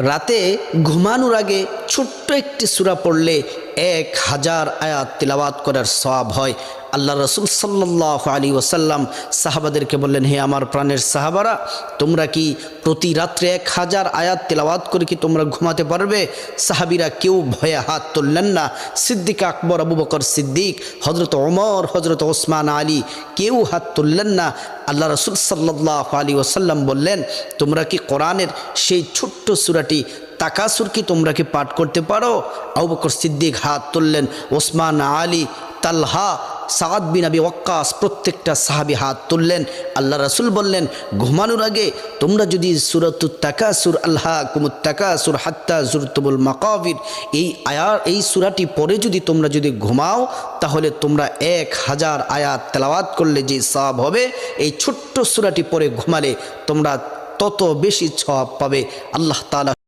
রাতে ঘুমানোর আগে ছোট্ট একটি সূরা পড়লে 1000 আয়াত তিলাওয়াত করার সওয়াব হয়। আল্লাহ রসুল সাল্লাল্লাহু আলাইহি ওয়াসাল্লাম সাহাবাদেরকে বললেন, হে আমার প্রাণের সাহাবারা, তোমরা কি প্রতি রাত্রে 1000 আয়াত তিলাওয়াত করে কি তোমরা ঘুমাতে পারবে? সাহাবীরা কেউ ভয়ে হাত তুললেন না। সিদ্দিক আকবর, আবু বকর সিদ্দিক, হজরত ওমর, হজরত ওসমান আলী কেউ হাত তুললেন না। আল্লাহ রসুল সাল্লাল্লাহু আলাইহি ওয়াসাল্লাম বললেন, তোমরা কি কোরআনের সেই ছোট্ট সূরাটি তাকাসুর কি তোমরা কি পাঠ করতে পারো? আবু বকর সিদ্দিক হাত তুললেন, ওসমান আলী, তালহা, সাদ বিন আবি ওয়াক্কাস প্রত্যেকটা সাহাবী হাত তুললেন। আল্লাহ রাসূল বললেন, ঘুমানোর আগে তোমরা যদি সূরাতুত তাকাসুর, আলহাকুমুত তাকাসুর হাত্তা যুরতুমুল মাকাবির, এই সূরাটি পড়ে যদি তোমরা যদি ঘুমাও, তাহলে তোমরা 1000 আয়াত তেলাওয়াত করলে যে সওয়াব হবে, এই ছোট্ট সূরাটি পড়ে ঘুমালে তোমরা তত বেশি সওয়াব পাবে। আল্লাহ তাআলা